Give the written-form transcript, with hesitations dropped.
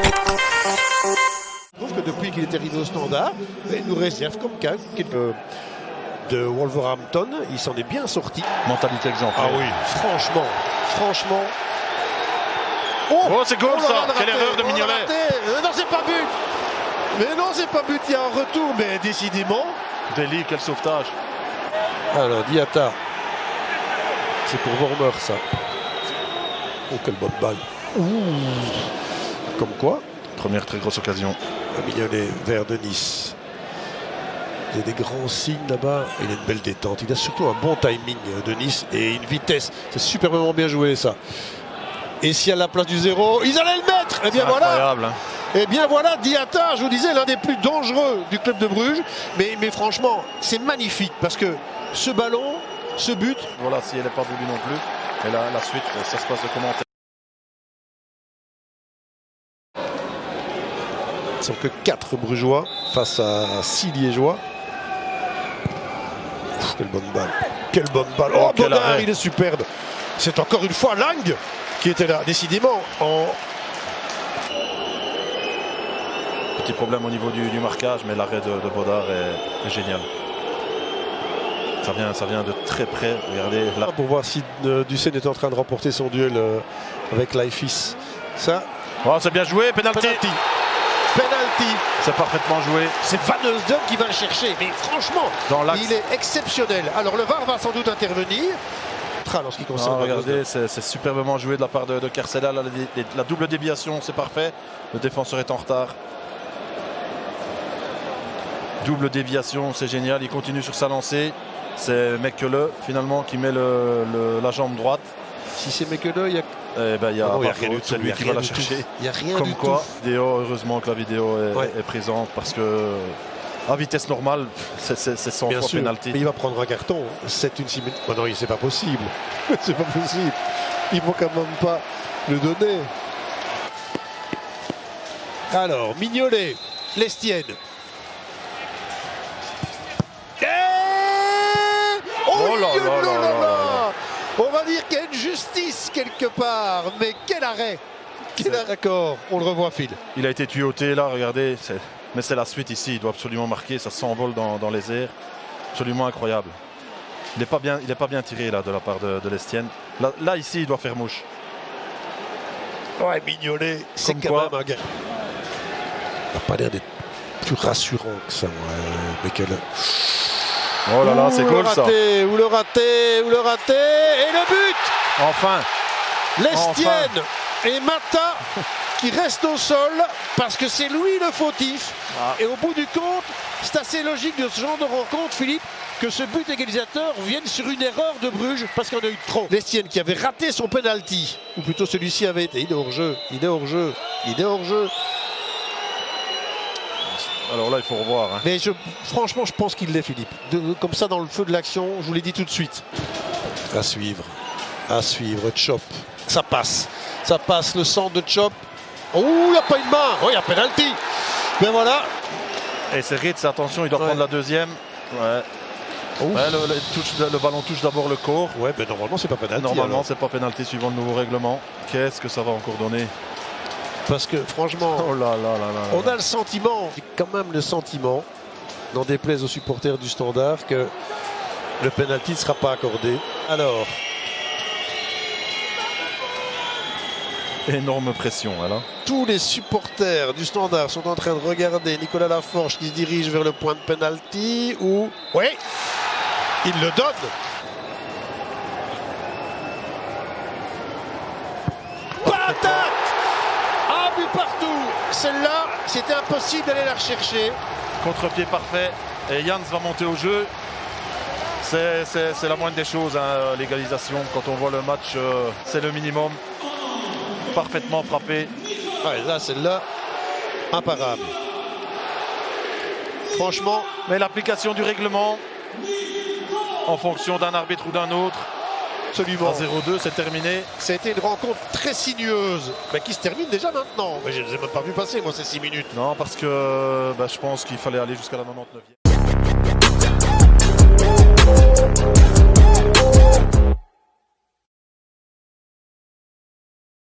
Je trouve que depuis qu'il est arrivé au Standard, il nous réserve comme cas de Wolverhampton. Il s'en est bien sorti. Mentalité exemplaire. Ah oui, franchement. Oh, c'est goal ça. Quelle erreur de Mignolet. Non, c'est pas but. Mais non, c'est pas but. Il y a un retour, mais décidément. Deli, quel sauvetage. Alors, Diatta. C'est pour Vormer, ça. Oh, quelle bonne balle. Ouh. Comme quoi. Première très grosse occasion. Mignolet vers Denis. Il y a des grands signes là-bas. Il a une belle détente. Il a surtout un bon timing, Denis, et une vitesse. C'est superbement bien joué, ça. Et si à la place du 0, ils allaient le mettre. Et bien voilà. Incroyable. Hein. Et bien voilà, Diatta, je vous disais, l'un des plus dangereux du club de Bruges. Mais franchement, c'est magnifique parce que ce ballon, ce but. Voilà, si elle n'est pas voulue non plus. Et là, la suite, ça se passe de commentaire. Ils sont que 4 Brugeois face à 6 Liégeois. Ouf, quelle bonne balle. Quelle bonne balle. Oh, Baudard, il est superbe. C'est encore une fois Lang qui était là, décidément. Petit problème au niveau du marquage, mais l'arrêt de Baudard est génial. Ça vient de très près. Regardez là. Pour voir si Ducène est en train de remporter son duel avec Leifis. Ça. Oh, c'est bien joué, penalty. C'est parfaitement joué. C'est Van Heusden qui va le chercher. Mais franchement, il est exceptionnel. Alors le VAR va sans doute intervenir. En ce qui concerne regardez, c'est superbement joué de la part de Carcella. La double déviation, c'est parfait. Le défenseur est en retard. Double déviation, c'est génial. Il continue sur sa lancée. C'est Mekele finalement qui met la jambe droite. Si c'est Mekele, il y a... il y a rien du tout. C'est lui qui va la chercher. Il n'y a rien comme du quoi, tout. Heureusement que la vidéo est présente parce que à vitesse normale, c'est 100 fois pénalty. Mais il va prendre un carton. C'est une simulation. Oh non, c'est pas possible. C'est pas possible. Il ne faut quand même pas le donner. Alors, Mignolet, Lestienne. Oh là là. On va dire qu'il y a une justice quelque part, mais quel arrêt. D'accord, on le revoit, Phil. Il a été tuyauté là, regardez. Mais c'est la suite ici, il doit absolument marquer, ça s'envole dans les airs. Absolument incroyable. Il n'est pas bien tiré là de la part de Lestienne. Là ici, il doit faire mouche. Ouais, Mignolet, c'est quand même un gars. Il n'a pas l'air d'être plus rassurant que ça, Mekele. Oh là là, c'est cool ça. Ou le raté. Et le but. Enfin. Lestienne et Mata qui restent au sol parce que c'est lui le fautif. Et au bout du compte, c'est assez logique de ce genre de rencontre, Philippe, que ce but égalisateur vienne sur une erreur de Bruges parce qu'on a eu trop. Lestienne qui avait raté son penalty, ou plutôt celui-ci avait été. Il est hors jeu. Alors là, il faut revoir. Hein. Mais franchement, je pense qu'il l'est, Philippe. Comme ça, dans le feu de l'action, je vous l'ai dit tout de suite. À suivre, Chop. Ça passe, le centre de Chop. Oh, il n'y a pas une main. Oh, il y a penalty. Mais voilà. Et c'est Ritz, attention, il doit prendre la deuxième. Ouais. Le ballon touche d'abord le corps. Ouais, mais normalement, c'est pas penalty. Normalement, c'est pas penalty suivant le nouveau règlement. Qu'est-ce que ça va encore donner? Parce que franchement, on a le sentiment, quand même le sentiment, n'en déplaise aux supporters du Standard, que le penalty ne sera pas accordé. Alors, énorme pression, voilà. Tous les supporters du Standard sont en train de regarder Nicolas Laforge qui se dirige vers le point de penalty où, oui, il le donne. Partout, celle-là, c'était impossible d'aller la rechercher. Contre-pied parfait, et Jans va monter au jeu. C'est la moindre des choses, hein, l'égalisation. Quand on voit le match, c'est le minimum. Parfaitement frappé. Ouais, là, celle-là, imparable. Franchement. Mais l'application du règlement, en fonction d'un arbitre ou d'un autre, absolument. À 0-2, c'est terminé. C'était une rencontre très sinueuse, mais qui se termine déjà maintenant. Mais je ne les ai même pas vu passer, moi, ces 6 minutes. Non, parce que je pense qu'il fallait aller jusqu'à la 99e.